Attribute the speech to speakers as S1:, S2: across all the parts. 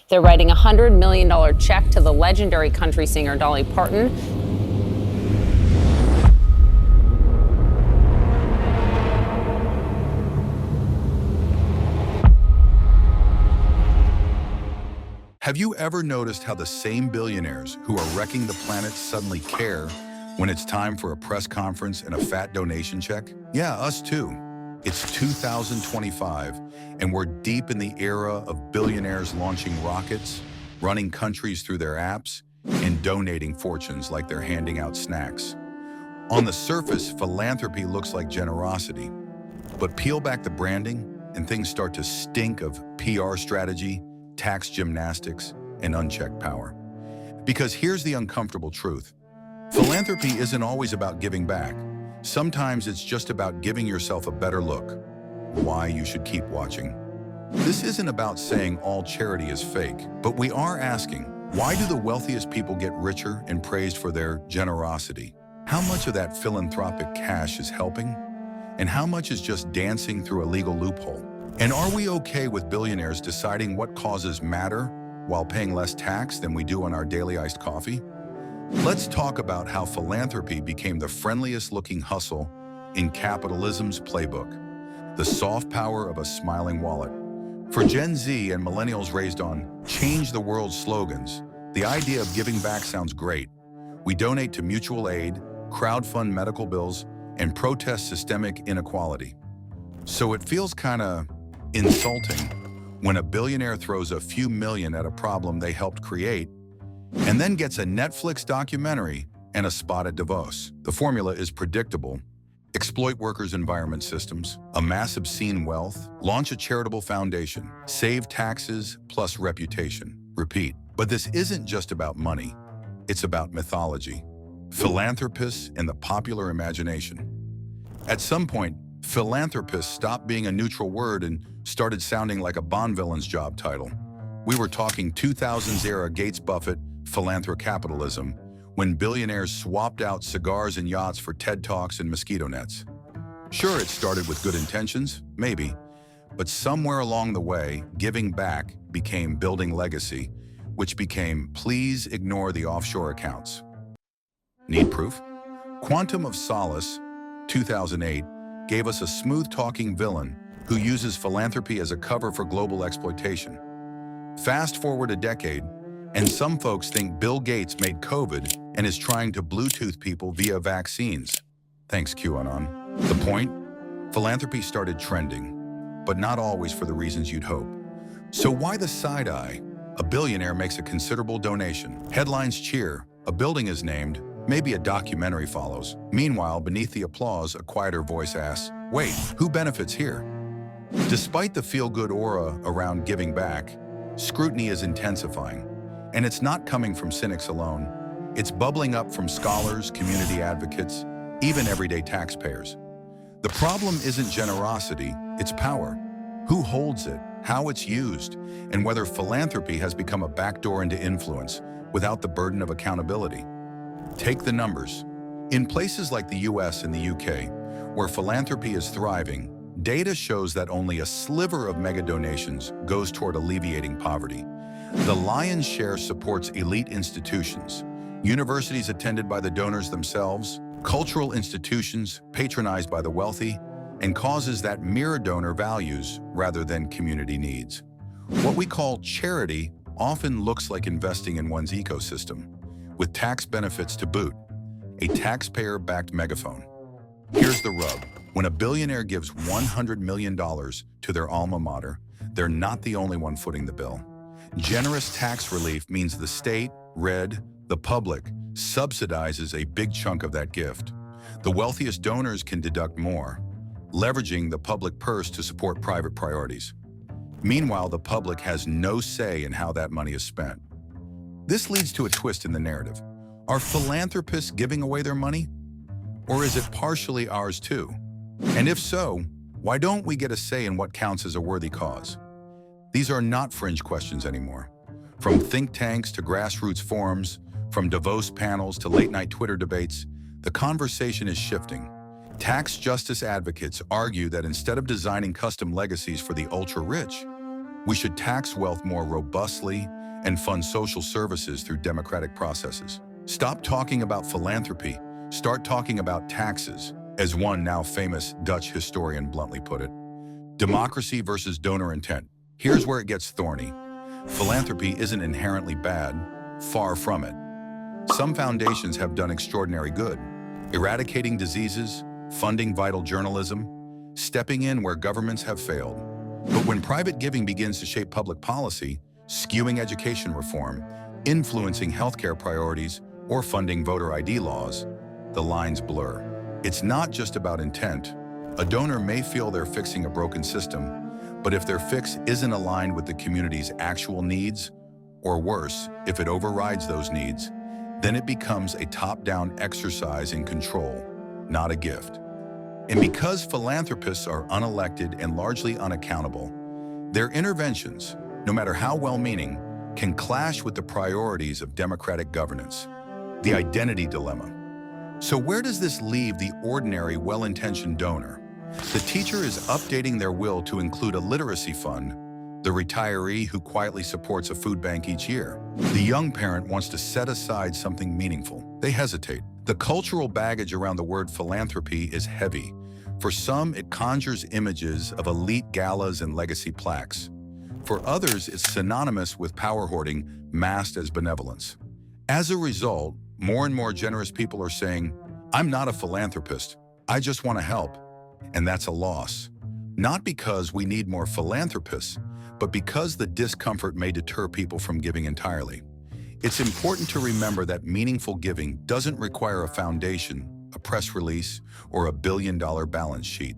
S1: They're writing a $100 million check to the legendary country singer Dolly Parton.
S2: Have you ever noticed how the same billionaires who are wrecking the planet suddenly care when it's time for a press conference and a fat donation check? Yeah, us too. It's 2025, and we're deep in the era of billionaires launching rockets, running countries through their apps, and donating fortunes like they're handing out snacks. On the surface, philanthropy looks like generosity, but peel back the branding and things start to stink of PR strategy, tax gymnastics, and unchecked power. Because here's the uncomfortable truth. Philanthropy isn't always about giving back. Sometimes it's just about giving yourself a better look. Why you should keep watching. This isn't about saying all charity is fake, but we are asking, why do the wealthiest people get richer and praised for their generosity? How much of that philanthropic cash is helping? And how much is just dancing through a legal loophole? And are we okay with billionaires deciding what causes matter while paying less tax than we do on our daily iced coffee? Let's talk about how philanthropy became the friendliest looking hustle in capitalism's playbook, the soft power of a smiling wallet. For Gen Z and millennials raised on change the world slogans, the idea of giving back sounds great. We donate to mutual aid, crowdfund medical bills, and protest systemic inequality. So it feels kind of insulting when a billionaire throws a few million at a problem they helped create and then gets a Netflix documentary and a spot at Davos. The formula is predictable. Exploit workers' environment systems, amass obscene wealth, launch a charitable foundation, save taxes plus reputation. Repeat. But this isn't just about money. It's about mythology, philanthropists, and the popular imagination. At some point, philanthropist stopped being a neutral word and started sounding like a Bond villain's job title. We were talking 2000s era Gates Buffett philanthrocapitalism, when billionaires swapped out cigars and yachts for TED Talks and mosquito nets. Sure, it started with good intentions, maybe, but somewhere along the way, giving back became building legacy, which became please ignore the offshore accounts. Need proof? Quantum of Solace, 2008, gave us a smooth-talking villain who uses philanthropy as a cover for global exploitation. Fast forward a decade, and some folks think Bill Gates made COVID and is trying to Bluetooth people via vaccines. Thanks, QAnon. The point? Philanthropy started trending, but not always for the reasons you'd hope. So why the side eye? A billionaire makes a considerable donation. Headlines cheer, a building is named, maybe a documentary follows. Meanwhile, beneath the applause, a quieter voice asks, wait, who benefits here? Despite the feel-good aura around giving back, scrutiny is intensifying. And it's not coming from cynics alone. It's bubbling up from scholars, community advocates, even everyday taxpayers. The problem isn't generosity, it's power. Who holds it, how it's used, and whether philanthropy has become a backdoor into influence without the burden of accountability. Take the numbers. In places like the US and the UK, where philanthropy is thriving, data shows that only a sliver of mega donations goes toward alleviating poverty. The lion's share supports elite institutions, universities attended by the donors themselves, cultural institutions patronized by the wealthy, and causes that mirror donor values rather than community needs. What we call charity often looks like investing in one's ecosystem, with tax benefits to boot, a taxpayer-backed megaphone. Here's the rub. When a billionaire gives $100 million to their alma mater, they're not the only one footing the bill. Generous tax relief means the state, the public, subsidizes a big chunk of that gift. The wealthiest donors can deduct more, leveraging the public purse to support private priorities. Meanwhile, the public has no say in how that money is spent. This leads to a twist in the narrative. Are philanthropists giving away their money? Or is it partially ours too? And if so, why don't we get a say in what counts as a worthy cause? These are not fringe questions anymore. From think tanks to grassroots forums, from Davos panels to late-night Twitter debates, the conversation is shifting. Tax justice advocates argue that instead of designing custom legacies for the ultra-rich, we should tax wealth more robustly and fund social services through democratic processes. Stop talking about philanthropy, start talking about taxes, as one now famous Dutch historian bluntly put it. Democracy versus donor intent. Here's where it gets thorny. Philanthropy isn't inherently bad, far from it. Some foundations have done extraordinary good, eradicating diseases, funding vital journalism, stepping in where governments have failed. But when private giving begins to shape public policy, skewing education reform, influencing healthcare priorities, or funding voter ID laws, the lines blur. It's not just about intent. A donor may feel they're fixing a broken system, but if their fix isn't aligned with the community's actual needs, or worse, if it overrides those needs, then it becomes a top-down exercise in control, not a gift. And because philanthropists are unelected and largely unaccountable, their interventions, no matter how well-meaning, can clash with the priorities of democratic governance. The identity dilemma. So where does this leave the ordinary, well-intentioned donor? The teacher is updating their will to include a literacy fund, the retiree who quietly supports a food bank each year. The young parent wants to set aside something meaningful. They hesitate. The cultural baggage around the word philanthropy is heavy. For some, it conjures images of elite galas and legacy plaques. For others, it's synonymous with power hoarding masked as benevolence. As a result, more and more generous people are saying, "I'm not a philanthropist, I just want to help." And that's a loss. Not because we need more philanthropists, but because the discomfort may deter people from giving entirely. It's important to remember that meaningful giving doesn't require a foundation, a press release, or a billion-dollar balance sheet.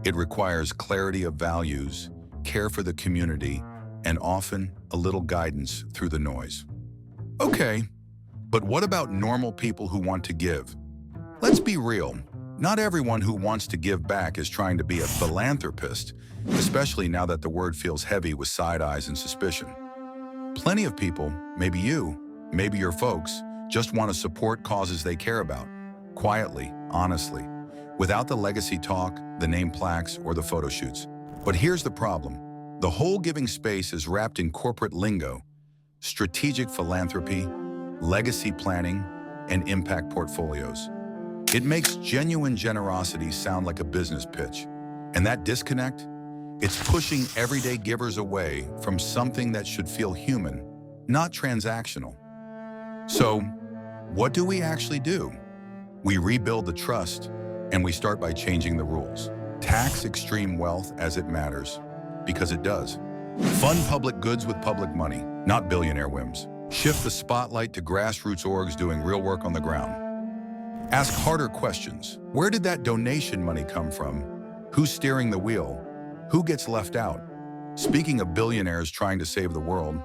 S2: It requires clarity of values, care for the community, and often a little guidance through the noise. Okay, but what about normal people who want to give? Let's be real. Not everyone who wants to give back is trying to be a philanthropist, especially now that the word feels heavy with side eyes and suspicion. Plenty of people, maybe you, maybe your folks, just want to support causes they care about, quietly, honestly, without the legacy talk, the name plaques, or the photo shoots. But here's the problem. The whole giving space is wrapped in corporate lingo, strategic philanthropy, legacy planning, and impact portfolios. It makes genuine generosity sound like a business pitch. And that disconnect? It's pushing everyday givers away from something that should feel human, not transactional. So, what do we actually do? We rebuild the trust, and we start by changing the rules. Tax extreme wealth as it matters, because it does. Fund public goods with public money, not billionaire whims. Shift the spotlight to grassroots orgs doing real work on the ground. Ask harder questions. Where did that donation money come from? Who's steering the wheel? Who gets left out? Speaking of billionaires trying to save the world,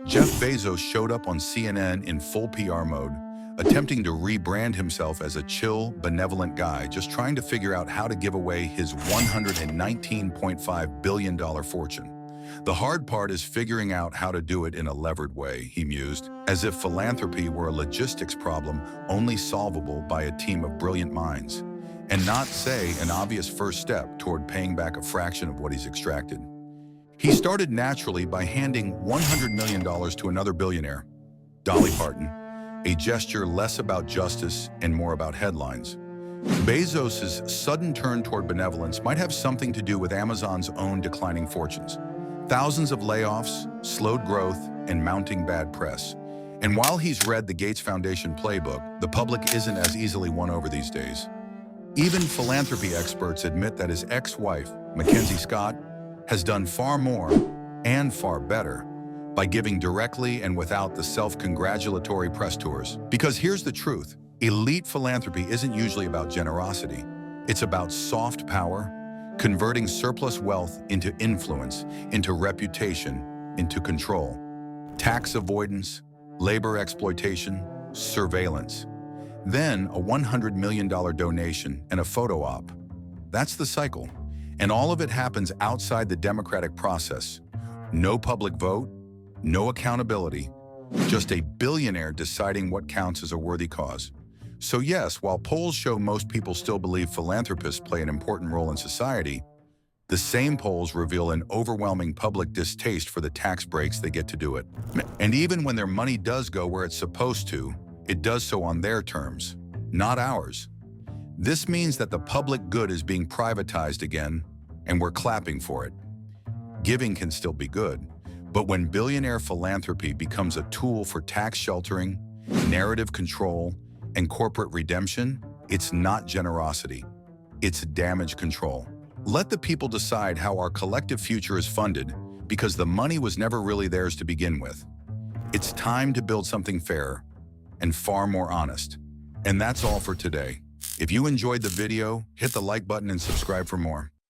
S2: Jeff Bezos showed up on CNN in full PR mode, attempting to rebrand himself as a chill, benevolent guy just trying to figure out how to give away his $119.5 billion fortune. The hard part is figuring out how to do it in a levered way, he mused, as if philanthropy were a logistics problem only solvable by a team of brilliant minds, and not, say, an obvious first step toward paying back a fraction of what he's extracted. He started naturally by handing $100 million to another billionaire, Dolly Parton, a gesture less about justice and more about headlines. Bezos' sudden turn toward benevolence might have something to do with Amazon's own declining fortunes. Thousands of layoffs, slowed growth, and mounting bad press. And while he's read the Gates Foundation playbook, the public isn't as easily won over these days. Even philanthropy experts admit that his ex-wife, Mackenzie Scott, has done far more and far better by giving directly and without the self-congratulatory press tours. Because here's the truth, elite philanthropy isn't usually about generosity. It's about soft power, converting surplus wealth into influence, into reputation, into control. Tax avoidance, labor exploitation, surveillance. Then a $100 million donation and a photo op. That's the cycle. And all of it happens outside the democratic process. No public vote, no accountability, just a billionaire deciding what counts as a worthy cause. So yes, while polls show most people still believe philanthropists play an important role in society, The same polls reveal an overwhelming public distaste for the tax breaks they get to do it. And even when their money does go where it's supposed to, it does so on their terms, not ours. This means that the public good is being privatized again, and we're clapping for it. Giving can still be good, but when billionaire philanthropy becomes a tool for tax sheltering, narrative control, and corporate redemption, it's not generosity. It's damage control. Let the people decide how our collective future is funded, because the money was never really theirs to begin with. It's time to build something fair and far more honest. And that's all for today. If you enjoyed the video, hit the like button and subscribe for more.